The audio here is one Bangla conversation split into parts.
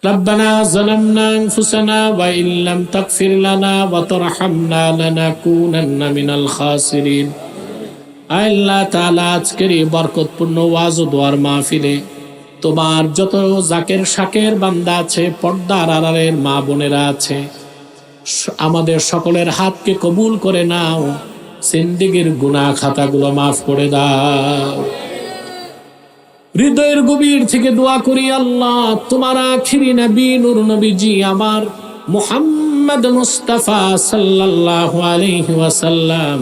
ربنا ظلمنا أنفسنا وإن لم تغفر لنا وترحمنا لنكونن من الخاسرين। আল্লাহ তাআলা আজকের এই বরকতপূর্ণ ওয়াজ ও দোয়ার মাহফিলে তোমার যত জাকের শাকের বান্দা আছে, পর্দার আড়ালের মা বোনেরা আছে, আমাদের সকলের হাতকে কবুল করে নাও, জিন্দেগীর গুনাহ খাতাগুলো মাফ করে দাও। হৃদয়ের গভীর থেকে দোয়া করি আল্লাহ তোমার আখিরি নবী নূর নবীজি আমার মুহাম্মদ মুস্তাফা সাল্লাল্লাহু আলাইহি ওয়াসাল্লাম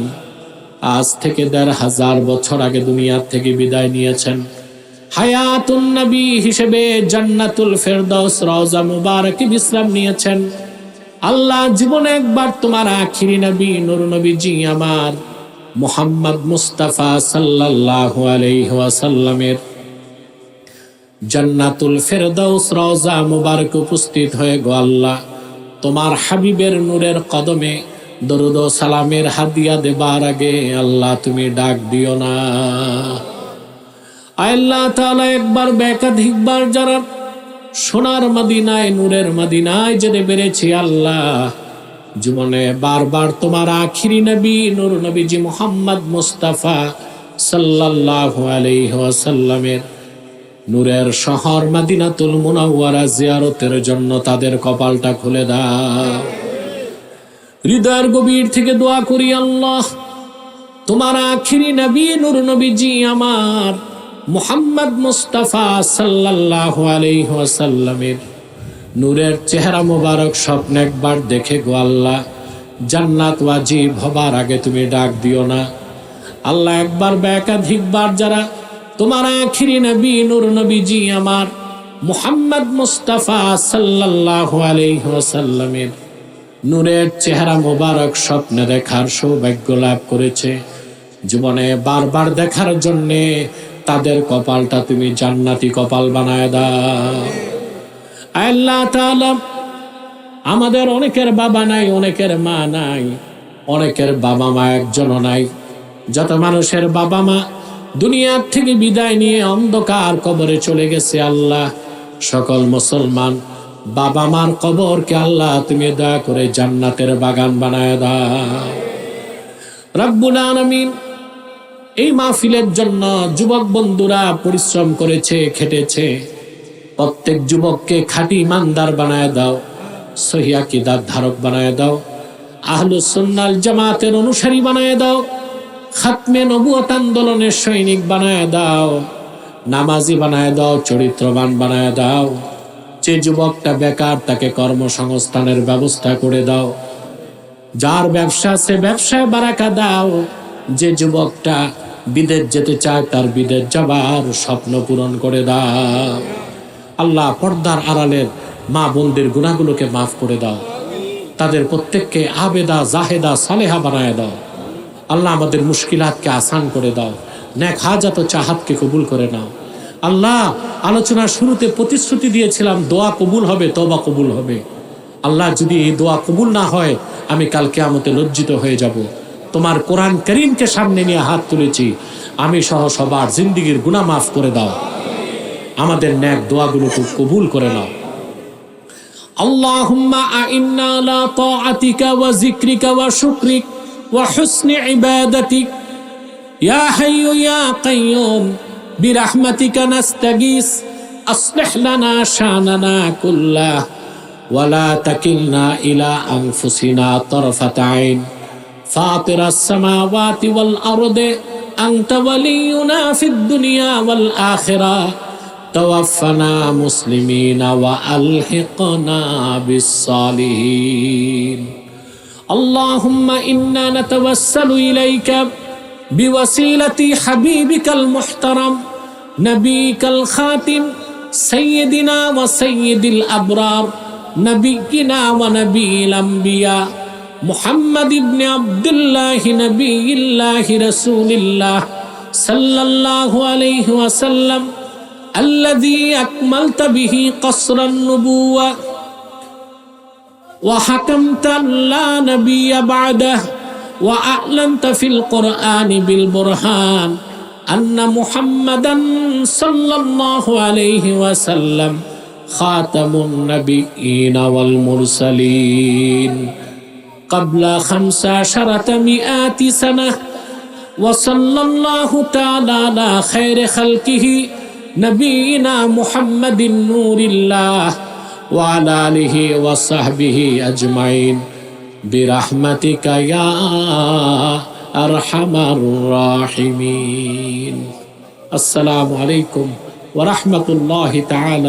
আজ থেকে ১৫০০ বছর আগে দুনিয়া থেকে বিদায় নিয়েছেন। হায়াতুন নবী হিসেবে জান্নাতুল ফেরদাউস রওজা মুবারকে বিশ্রাম নিয়েছেন। আল্লাহ জীবনে একবার তোমার আখিরি নবী নূর নবীজি আমার মুহাম্মদ মুস্তাফা সাল্লাল্লাহু আলাইহি ওয়াসাল্লামের জান্নাতুল ফেরদাউস রওজা মুবারক উপস্থিত হয়ে গো আল্লাহ তোমার হাবিবের নূরের কদমে দরুদ ও সালামের হাদিয়া দেবার আগে আল্লাহ তুমি ডাক দিও না। আল্লাহ তাআলা একবার একাধিকবার যারা সোনার মদিনায় নূরের মদিনায় যেতে পেরেছি আল্লাহ জীবনে বারবার তোমার আখিরি নবী নূর নবীজি মুহাম্মদ মুস্তাফা সাল্লাল্লাহু আলাইহি ওয়াসাল্লামের নূরের শহর মদিনাতুল মুনাওয়ারা জিয়ারতের জন্য তাদের কপালটা খুলে দাও। হৃদয়ের গভীর থেকে দোয়া করি আল্লাহ তোমার আখিরি নবী নূর নবীজি আমার মুহাম্মদ মুস্তাফা সাল্লাল্লাহু আলাইহি ওয়াসাল্লামের নূরের চেহারা মোবারক স্বপ্ন একবার দেখে গো আল্লাহ জান্নাত ওয়াজিব হবার আগে তুমি ডাক দিও না। আল্লাহ একবার একাধিকবার যারা তোমার আখিরি নবী নূর নবীজি আমার মুহাম্মদ মুস্তাফা সাল্লাল্লাহু আলাইহি ওয়াসাল্লামের নূরের চেহারা মোবারক স্বপ্নে দেখার সৌভাগ্য লাভ করেছে, জীবনে বারবার দেখার জন্যে তাদের কপালটা তুমি জান্নাতি কপাল বানায় দাও। আল্লাহ তাআলা আমাদের অনেকের বাবা নাই, অনেকের মা নাই, অনেকের বাবা মা একজনও নাই। যত মানুষের বাবা মা দুনিয়ার থেকে বিদায় নিয়ে অন্ধকার কবরে চলে গেছে আল্লাহ সকল মুসলমান বাবা মার কবরকে আল্লাহ তুমি দয়া করে জান্নাতের বাগান বানায় দাও। রব্বুল আলামিন এই মাহফিলের জন্য যুবক বন্ধুরা পরিশ্রম করেছে, খেটেছে, প্রত্যেক যুবককে খাঁটি ইমানদার বানায় দাও, সহিহ আকীদার ধারক বানায় দাও, আহলুস সুন্নাহ জামাতের অনুসারী বানায় দাও, খাতমে নবুয়ত আন্দোলনের সৈনিক বানায় দাও, নামাজি বানায় দাও, চরিত্রবান বানায় দাও। যে যুবকটা বেকার তাকে কর্মসংস্থানের ব্যবস্থা করে দাও, যার ব্যবসা সে ব্যবসায় বারাকা দাও, যে যুবকটা বিদেশ যেতে চায় তার বিদেশ যাবার স্বপ্ন পূরণ করে দাও। আল্লাহ পর্দার আড়ালের মা বোনদের গুনাহগুলোকে মাফ করে দাও, তাদের প্রত্যেককে আবেদা জাহেদা সালেহা বানায় দাও। আল্লাহ আমাদের মুশকিলাতকে আসান করে দাও, নেক হাজাত ও চাহাতকে কবুল করে নাও। আল্লাহ আলোচনার শুরুতে প্রতিশ্রুতি দিয়েছিলাম দোয়া কবুল হবে, তওবা কবুল হবে। আল্লাহ যদি এই দোয়া কবুল না হয় আমি কাল কিয়ামতে লজ্জিত হয়ে যাব। তোমার কোরআন কারীমকে সামনে নিয়ে হাত তুলেছি, আমি সহ সবার জিন্দেগীর গুনাহ মাফ করে দাও, আমাদের নেক দোয়াগুলোকে কবুল করে নাও। আল্লাহুম্মা আইন্না আলা তাআতিকা ওয়া যিকরিকা ওয়া শুকরিক ওয়া হুসনি ইবাদাতিক ইয়া হাইয়্যু ইয়া কাইয়্যুম বিরহমাতিকা নাস্তাগীস আসলিহ লানা শানানা কুল্লাহ ওয়া লা তাকিলনা ইলা আনফুসিনা তারফাতা আইন ফাতিরাস সামাওয়াতি ওয়াল আরদি আনতা ওয়ালিয়ুনা ফিদ দুনিয়া ওয়াল আখিরাহ তাওয়াফানা মুসলিমিনা ওয়া আলহিকনা বিস সালিহিন। আল্লাহুম্মা ইন্না নাতাওয়াসসালু ইলাইকা বিওয়াসিলাতি হাবিবিকাল মুহতারাম নবিকাল খাতিম সাইয়্যিদিনা ওয়া সাইয়্যিদিল আবরার নবিয়িনা ওয়া নবিয়িল আমবিয়া মুহাম্মদ ইবনে আব্দুল্লাহ নবিয়িল্লাহ রাসূলিল্লাহ সাল্লাল্লাহু আলাইহি ওয়াসাল্লাম الذي أكملت به قصر النبوة وحكمت لا نبي بعده وأعلنت في القرآن بالبرهان أن محمدا صلى الله عليه وسلم খাতামুন নবিয়্যিন ওয়াল মুরসালিন ক্বাবলা 15 মিআতি সানাহ ওয়া সাল্লাল্লাহু তাআলা আলা খায়রি খালকিহি নবিয়িনা মুহাম্মাদিন নূরিল্লাহ ওয়া আলা আলিহি ওয়া সাহবিহি আজমাইন বিরহমাতিকা ইয়া আরহামার রাহিমিন। আসসালামু আলাইকুম ওয়া রাহমাতুল্লাহি তাআলা